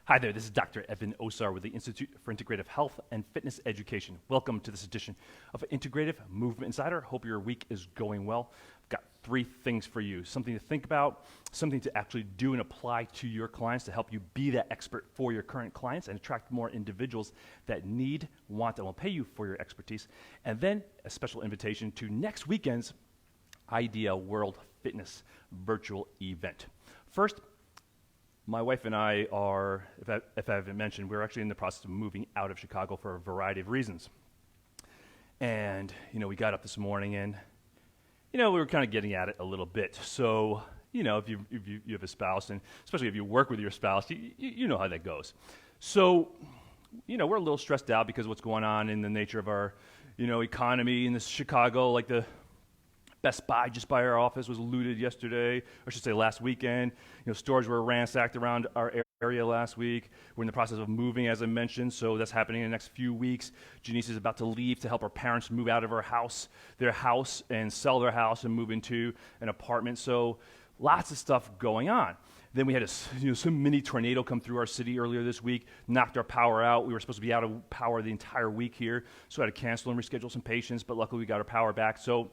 Hi there, this is Dr. Evan Osar with the Institute for Integrative Health and Fitness Education. Welcome to this edition of Integrative Movement Insider. Hope your week is going well. I've got 3 things for you, something to think about, something to actually do and apply to your clients to help you be that expert for your current clients and attract more individuals that need, want, and will pay you for your expertise. And then a special invitation to next weekend's Idea World Fitness virtual event. First, my wife and I are, if I haven't mentioned, we're actually in the process of moving out of Chicago for a variety of reasons. And, we got up this morning and, we were kind of getting at it a little bit. So, if you have a spouse, and especially if you work with your spouse, you know how that goes. So, we're a little stressed out because of what's going on in the nature of our, economy in this Chicago, like the Best Buy just by our office was looted yesterday, or I should say last weekend. Stores were ransacked around our area last week. We're in the process of moving, as I mentioned, so that's happening in the next few weeks. Janice is about to leave to help her parents move out of their house, and sell their house and move into an apartment. So lots of stuff going on. Then we had some mini tornado come through our city earlier this week, knocked our power out. We were supposed to be out of power the entire week here, so I had to cancel and reschedule some patients, but luckily we got our power back. So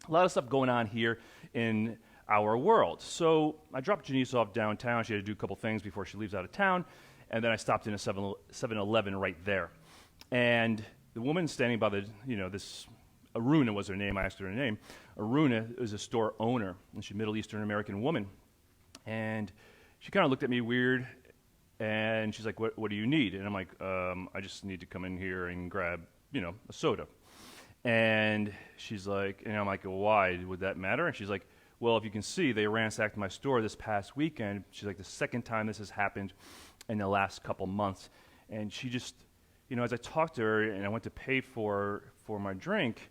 a lot of stuff going on here in our world. So I dropped Janice off downtown. She had to do a couple things before she leaves out of town. And then I stopped in a 7-Eleven right there. And the woman standing by this Aruna was her name. I asked her her name. Aruna is a store owner, and she's a Middle Eastern American woman. And she kind of looked at me weird, and she's like, what do you need? And I'm like, I just need to come in here and grab, a soda. And she's like, and I'm like, why would that matter? And she's like, well, if you can see, they ransacked my store this past weekend. She's like, the second time this has happened in the last couple months. And she just, as I talked to her and I went to pay for my drink,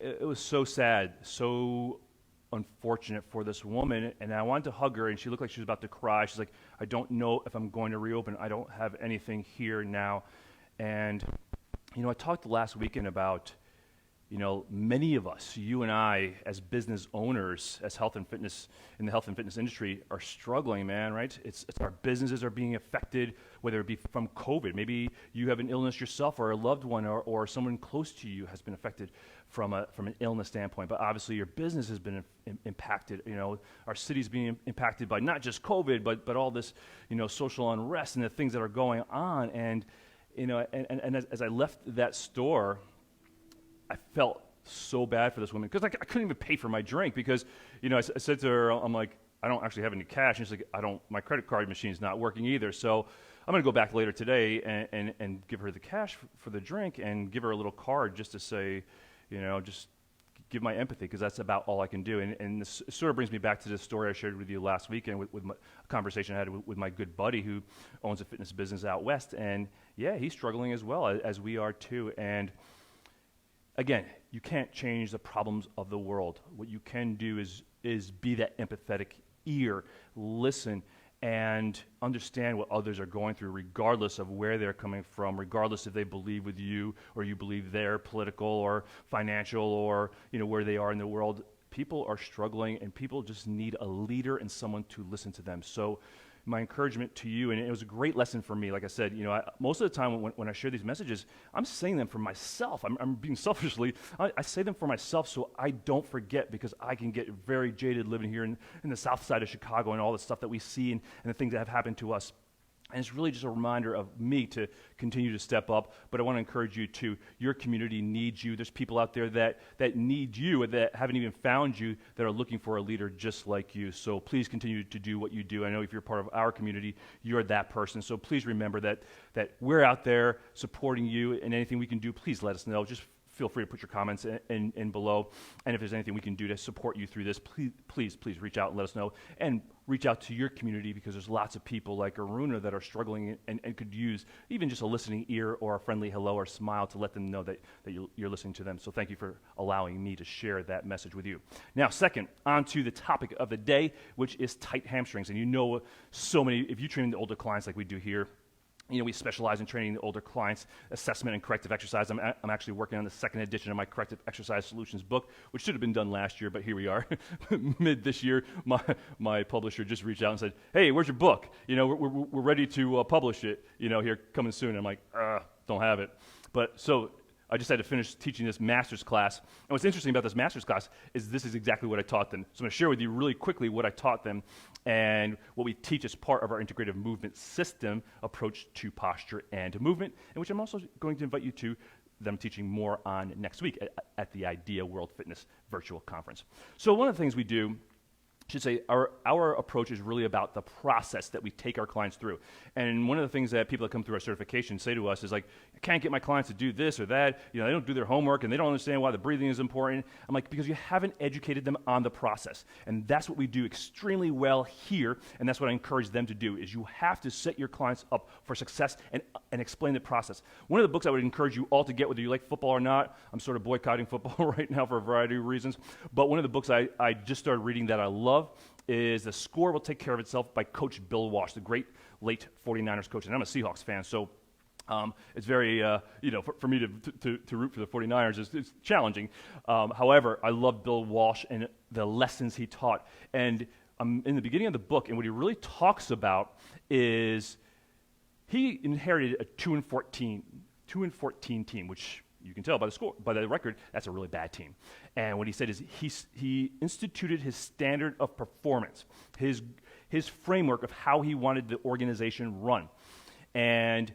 it was so sad, so unfortunate for this woman. And I wanted to hug her, and she looked like she was about to cry. She's like, I don't know if I'm going to reopen. I don't have anything here now. And I talked last weekend about, many of us, you and I, as business owners, as health and fitness, in the health and fitness industry, are struggling, man, right? It's our businesses are being affected, whether it be from COVID. Maybe you have an illness yourself, or a loved one, or someone close to you has been affected from an illness standpoint. But obviously your business has been impacted. Our city's being impacted by not just COVID, but all this, social unrest and the things that are going on. And as I left that store, I felt so bad for this woman because I couldn't even pay for my drink because, I said to her, I'm like, I don't actually have any cash. And she's like, my credit card machine's not working either. So I'm going to go back later today and give her the cash for the drink and give her a little card just to say, just give my empathy because that's about all I can do. And this sort of brings me back to the story I shared with you last weekend with a conversation I had with my good buddy who owns a fitness business out west. And yeah, he's struggling as well as we are too. And again, you can't change the problems of the world. What you can do is be that empathetic ear, listen, and understand what others are going through, regardless of where they're coming from, regardless if they believe with you or you believe they're political or financial or where they are in the world. People are struggling, and people just need a leader and someone to listen to them. So my encouragement to you, and it was a great lesson for me, like I said, most of the time when I share these messages, I'm saying them for myself. I'm being selfishly, I say them for myself so I don't forget, because I can get very jaded living here in the south side of Chicago and all the stuff that we see and the things that have happened to us. And it's really just a reminder of me to continue to step up. But I want to encourage you to, your community needs you. There's people out there that need you, that haven't even found you, that are looking for a leader just like you. So please continue to do what you do. I know if you're part of our community, you're that person. So please remember that we're out there supporting you, and anything we can do, please let us know. Just feel free to put your comments in below. And if there's anything we can do to support you through this, please reach out and let us know. And reach out to your community, because there's lots of people like Aruna that are struggling and could use even just a listening ear or a friendly hello or smile to let them know that you're listening to them. So thank you for allowing me to share that message with you. Now, second, on to the topic of the day, which is tight hamstrings. And so many, if you train the older clients like we do here, We specialize in training the older clients, assessment and corrective exercise. I'm actually working on the second edition of my corrective exercise solutions book, which should have been done last year, but here we are. Mid this year, my publisher just reached out and said, hey, where's your book? We're ready to publish it, here coming soon. And I'm like, don't have it. But so I just had to finish teaching this master's class. And what's interesting about this master's class is this is exactly what I taught them. So I'm going to share with you really quickly what I taught them and what we teach as part of our integrative movement system approach to posture and movement, and which I'm also going to invite you to them teaching more on next week at the Idea World Fitness virtual conference. So one of the things we do, should say our approach is really about the process that we take our clients through. And one of the things that people that come through our certification say to us is like, I can't get my clients to do this or that. They don't do their homework and they don't understand why the breathing is important. I'm like, because you haven't educated them on the process. And that's what we do extremely well here. And that's what I encourage them to do is you have to set your clients up for success and explain the process. One of the books I would encourage you all to get, whether you like football or not, I'm sort of boycotting football right now for a variety of reasons. But one of the books I just started reading that I love is The Score Will Take Care of Itself by Coach Bill Walsh, the great late 49ers coach. And I'm a Seahawks fan, so it's very, for me to root for the 49ers is challenging. However, I love Bill Walsh and the lessons he taught. And in the beginning of the book, and what he really talks about is he inherited a 2-14 team, which you can tell by the score, by the record, that's a really bad team. And what he said is he instituted his standard of performance, his framework of how he wanted the organization run. And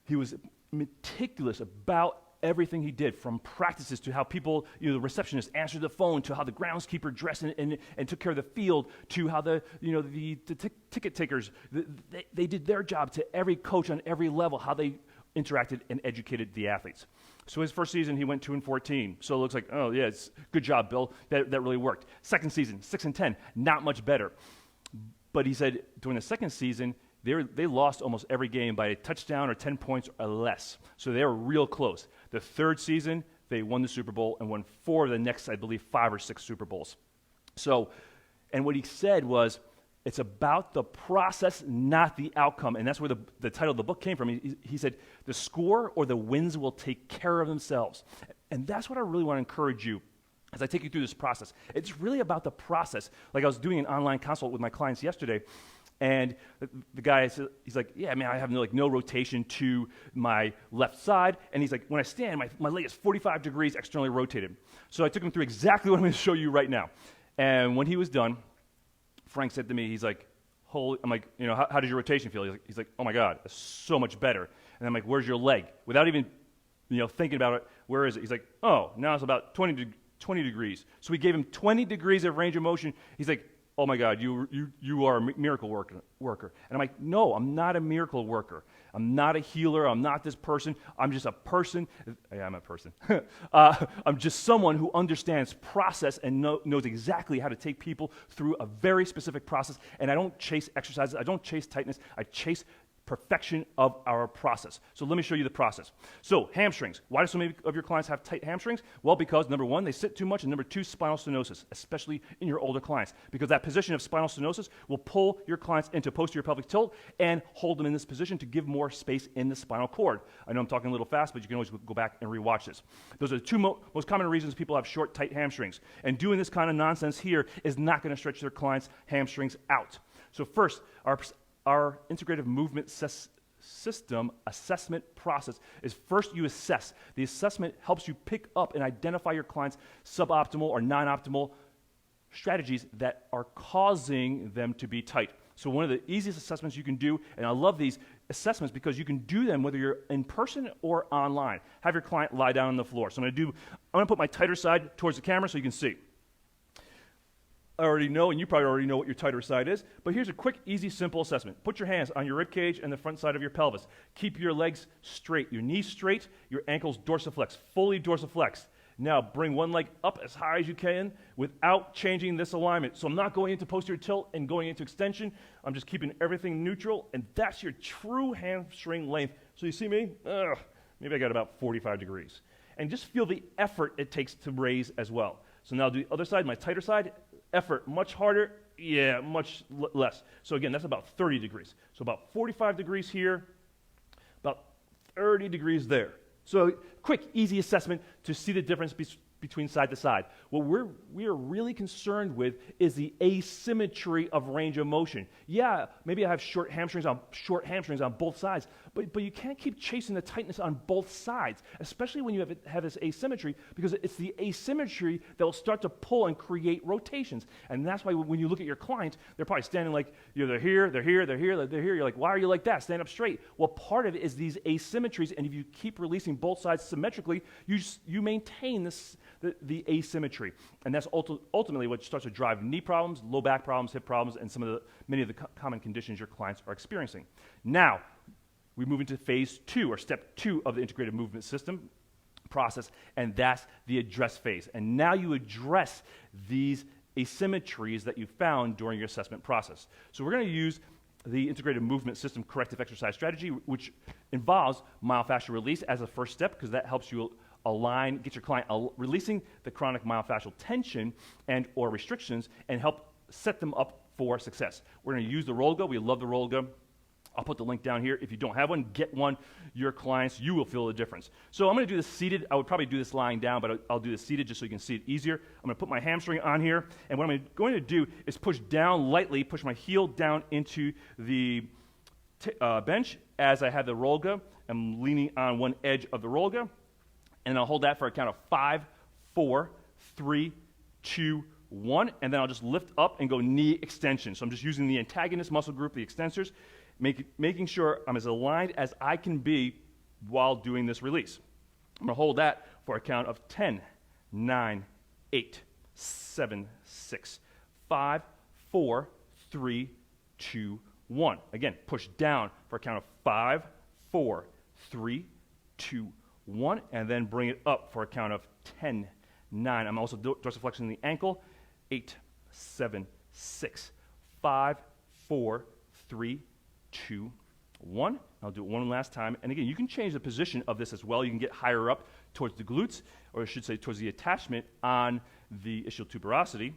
he was meticulous about everything he did, from practices to how people, the receptionist answered the phone, to how the groundskeeper dressed and took care of the field, to how the ticket takers, they did their job, to every coach on every level, how they interacted and educated the athletes. So his first season, he went 2-14. So it looks like, oh yeah, it's good job, Bill. That really worked. Second season, 6-10, not much better. But he said during the second season, they lost almost every game by a touchdown or 10 points or less. So they were real close. The third season, they won the Super Bowl and won 4 of the next, I believe, 5 or 6 Super Bowls. So, and what he said was, it's about the process, not the outcome. And that's where the title of the book came from. He said, the score or the wins will take care of themselves. And that's what I really want to encourage you as I take you through this process. It's really about the process. Like I was doing an online consult with my clients yesterday, and the guy, he's like, yeah, man, I have no rotation to my left side. And he's like, when I stand, my leg is 45 degrees externally rotated. So I took him through exactly what I'm going to show you right now. And when he was done, Frank said to me, he's like, I'm like, how does your rotation feel? He's like, oh my God, that's so much better. And I'm like, where's your leg? Without even, thinking about it, where is it? He's like, oh, now it's about 20 degrees. So we gave him 20 degrees of range of motion. He's like, oh my God, you are a miracle worker. And I'm like, no, I'm not a miracle worker. I'm not a healer. I'm not this person. I'm just a person. Yeah, I'm a person. I'm just someone who understands process and knows exactly how to take people through a very specific process. And I don't chase exercises. I don't chase tightness. I chase perfection of our process. So let me show you the process. So hamstrings. Why do so many of your clients have tight hamstrings? Well, because number one, they sit too much, and number two, spinal stenosis, especially in your older clients, because that position of spinal stenosis will pull your clients into posterior pelvic tilt and hold them in this position to give more space in the spinal cord. I know I'm talking a little fast, but you can always go back and rewatch this. Those are the two most common reasons people have short, tight hamstrings. And doing this kind of nonsense here is not going to stretch their clients' hamstrings out. So first, our integrative movement system assessment process is first you assess. The assessment helps you pick up and identify your clients' suboptimal or non-optimal strategies that are causing them to be tight. So one of the easiest assessments you can do, and I love these assessments because you can do them whether you're in person or online. Have your client lie down on the floor. So I'm going to put my tighter side towards the camera so you can see. I already know, and you probably already know what your tighter side is, but here's a quick, easy, simple assessment. Put your hands on your rib cage and the front side of your pelvis. Keep your legs straight, your knees straight, your ankles dorsiflex, fully dorsiflex. Now bring one leg up as high as you can without changing this alignment. So I'm not going into posterior tilt and going into extension. I'm just keeping everything neutral, and that's your true hamstring length. So you see me? Maybe I got about 45 degrees. And just feel the effort it takes to raise as well. So now do the other side, my tighter side. Effort, much harder, yeah, much less. So again, that's about 30 degrees. So about 45 degrees here, 30 degrees there. So quick, easy assessment to see the difference between side to side. What we are really concerned with is the asymmetry of range of motion. Yeah, maybe I have short hamstrings on both sides, but you can't keep chasing the tightness on both sides, especially when you have this asymmetry, because it's the asymmetry that will start to pull and create rotations. And that's why when you look at your clients, they're probably standing like, they're here, they're here, they're here, they're here. You're like, why are you like that? Stand up straight. Well, part of it is these asymmetries, and if you keep releasing both sides symmetrically, you maintain the asymmetry. And that's ultimately what starts to drive knee problems, low back problems, hip problems, and many of the common conditions your clients are experiencing. Now, we move into phase 2, or step 2 of the integrative movement system process, and that's the address phase. And now you address these asymmetries that you found during your assessment process. So we're going to use the integrative movement system corrective exercise strategy, which involves myofascial release as a first step, because that helps you align, get your client releasing the chronic myofascial tension and or restrictions, and help set them up for success. We're going to use the roll go. We love the roll go. I'll put the link down here. If you don't have one, get one. Your clients, you will feel the difference. So I'm going to do this seated. I would probably do this lying down, but I'll do this seated just so you can see it easier. I'm going to put my hamstring on here, and what I'm going to do is push down lightly, push my heel down into the bench as I have the roll go. I'm leaning on one edge of the roll go. And I'll hold that for a count of 5, 4, 3, 2, 1, and then I'll just lift up and go knee extension. So I'm just using the antagonist muscle group, the extensors, making sure I'm as aligned as I can be while doing this release. I'm going to hold that for a count of 10, 9, 8, 7, 6, 5, 4, 3, 2, 1. Again, push down for a count of 5, 4, 3, 2, 1, and then bring it up for a count of 10, 9. I'm also dorsiflexing the ankle. 8, 7, 6, 5, 4, 3, 2, 1. I'll do it one last time. And again, you can change the position of this as well. You can get higher up towards the glutes, or I should say towards the attachment on the ischial tuberosity,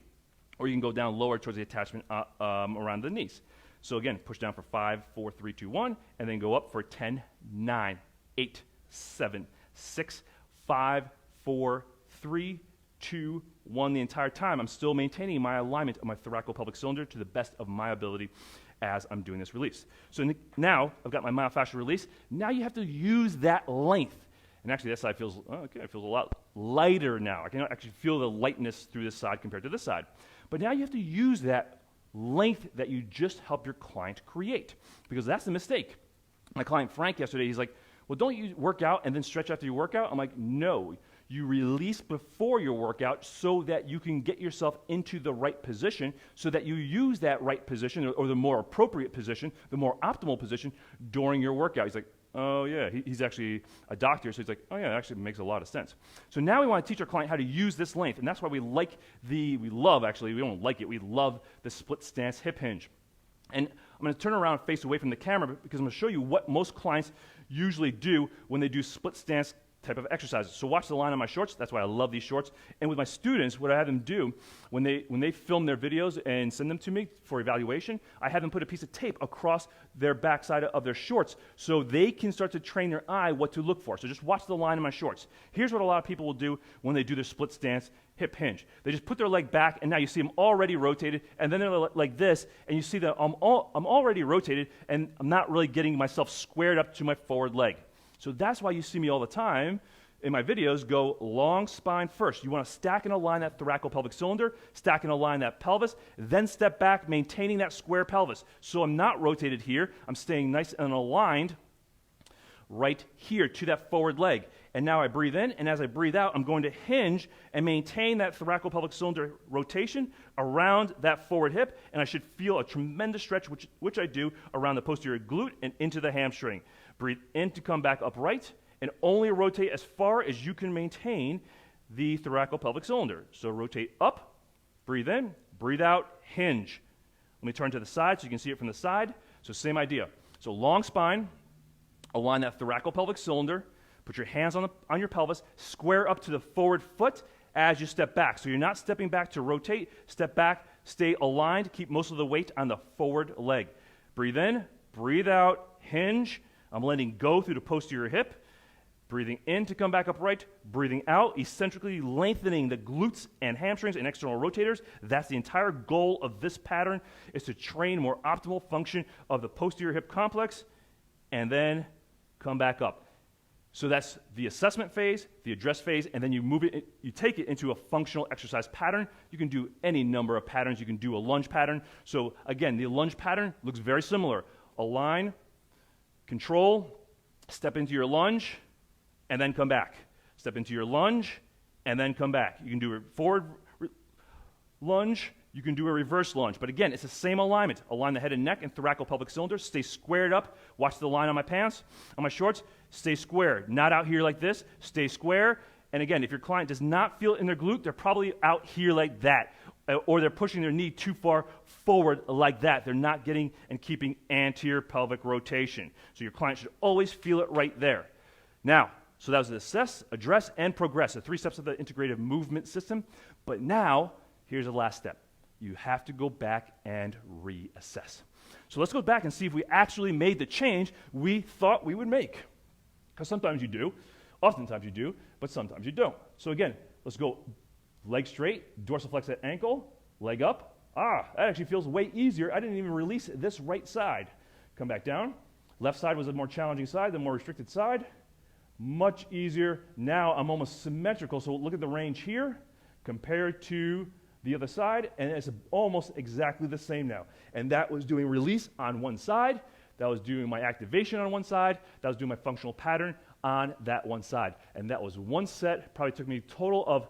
or you can go down lower towards the attachment around the knees. So again, push down for 5, 4, 3, 2, 1, and then go up for 10, 9, 8, 7, 6, 5, 4, 3, 2, 1. The entire time, I'm still maintaining my alignment of my thoracolpelvic cylinder to the best of my ability as I'm doing this release. So now I've got my myofascial release. Now you have to use that length. And actually, that side feels, it feels a lot lighter now. I can actually feel the lightness through this side compared to this side. But now you have to use that length that you just helped your client create, because that's the mistake. My client Frank yesterday, he's like, well, don't you work out and then stretch after your workout? I'm like, no. You release before your workout so that you can get yourself into the right position, so that you use that right position, or the more appropriate position, the more optimal position during your workout. He's like, oh yeah, he's actually a doctor, so he's like, oh yeah, that actually makes a lot of sense. So now we want to teach our client how to use this length, and that's why we love the split stance hip hinge. And I'm going to turn around and face away from the camera, because I'm going to show you what most clients usually do when they do split stance type of exercises. So watch the line on my shorts. That's why I love these shorts. And with my students, what I have them do when they film their videos and send them to me for evaluation, I have them put a piece of tape across their backside of their shorts so they can start to train their eye what to look for. So just watch the line on my shorts. Here's what a lot of people will do when they do their split stance hip hinge. They just put their leg back, and now you see them already rotated, and then they're like this, and you see that I'm already rotated, and I'm not really getting myself squared up to my forward leg. So that's why you see me all the time in my videos go long spine first. You want to stack and align that thoracolpelvic cylinder, stack and align that pelvis, then step back, maintaining that square pelvis. So I'm not rotated here. I'm staying nice and aligned right here to that forward leg. And now I breathe in, and as I breathe out, I'm going to hinge and maintain that thoracolpelvic cylinder rotation around that forward hip, and I should feel a tremendous stretch, which I do around the posterior glute and into the hamstring. Breathe in to come back upright, and only rotate as far as you can maintain the thoracolpelvic cylinder. So rotate up, breathe in, breathe out, hinge. Let me turn to the side so you can see it from the side. So same idea. So long spine, align that thoracolpelvic cylinder, put your hands on your pelvis, square up to the forward foot as you step back. So you're not stepping back to rotate, step back, stay aligned, keep most of the weight on the forward leg. Breathe in, breathe out, hinge. I'm letting go through the posterior hip, breathing in to come back upright, breathing out, eccentrically lengthening the glutes and hamstrings and external rotators. That's the entire goal of this pattern, is to train more optimal function of the posterior hip complex, and then come back up. So that's the assessment phase, the address phase, and then you move it, you take it into a functional exercise pattern. You can do any number of patterns. You can do a lunge pattern. So again, the lunge pattern looks very similar. Align, control, step into your lunge, and then come back. Step into your lunge, and then come back. You can do a forward lunge, you can do a reverse lunge. But again, it's the same alignment. Align the head and neck and thoracolpelvic cylinders. Stay squared up. Watch the line on my pants, on my shorts. Stay square. Not out here like this. Stay square. And again, if your client does not feel it in their glute, they're probably out here like that. Or they're pushing their knee too far forward like that. They're not getting and keeping anterior pelvic rotation. So your client should always feel it right there. Now, so that was the assess, address, and progress, the 3 steps of the integrative movement system. But now, here's the last step. You have to go back and reassess. So let's go back and see if we actually made the change we thought we would make. Because sometimes you do, oftentimes you do, but sometimes you don't. So again, let's go leg straight, dorsiflex that ankle, leg up. That actually feels way easier. I didn't even release this right side. Come back down. Left side was a more challenging side, the more restricted side. Much easier. Now I'm almost symmetrical, so look at the range here compared to the other side, and it's almost exactly the same now. And that was doing release on one side, that was doing my activation on one side, that was doing my functional pattern on that one side. And that was one set, probably took me a total of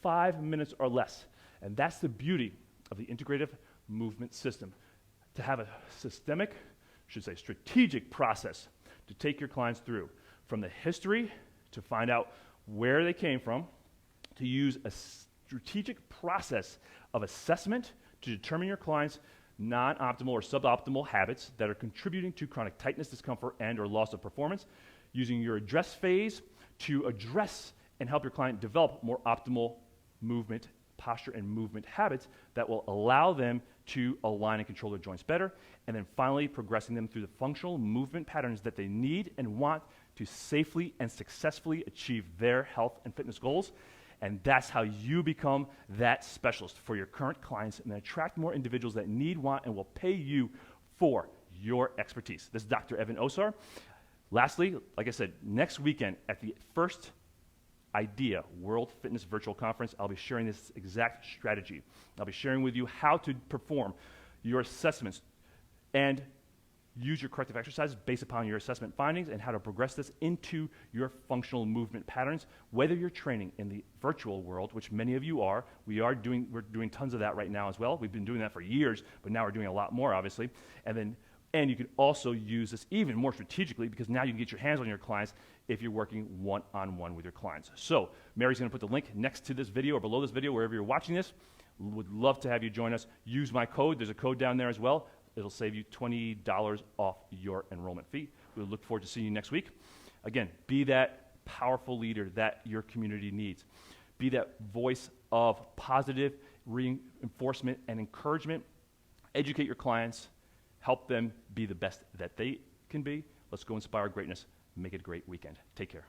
5 minutes or less. And that's the beauty of the integrative movement system. To have a systemic, strategic process to take your clients through. From the history, to find out where they came from, to use a strategic process of assessment to determine your clients' non-optimal or suboptimal habits that are contributing to chronic tightness, discomfort, and or loss of performance, using your address phase to address and help your client develop more optimal movement, posture, and movement habits that will allow them to align and control their joints better, and then finally progressing them through the functional movement patterns that they need and want to safely and successfully achieve their health and fitness goals. And that's how you become that specialist for your current clients and attract more individuals that need, want, and will pay you for your expertise. This is Dr. Evan Osar. Lastly, like I said, next weekend at the first IDEA World Fitness Virtual Conference, I'll be sharing this exact strategy. I'll be sharing with you how to perform your assessments and use your corrective exercises based upon your assessment findings and how to progress this into your functional movement patterns, whether you're training in the virtual world, which many of you are. We're doing tons of that right now as well. We've been doing that for years, but now we're doing a lot more, obviously. And you can also use this even more strategically because now you can get your hands on your clients if you're working one-on-one with your clients. So Mary's going to put the link next to this video or below this video, wherever you're watching this. Would love to have you join us. Use my code. There's a code down there as well. It'll save you $20 off your enrollment fee. We look forward to seeing you next week. Again, be that powerful leader that your community needs. Be that voice of positive reinforcement and encouragement. Educate your clients. Help them be the best that they can be. Let's go inspire greatness. Make it a great weekend. Take care.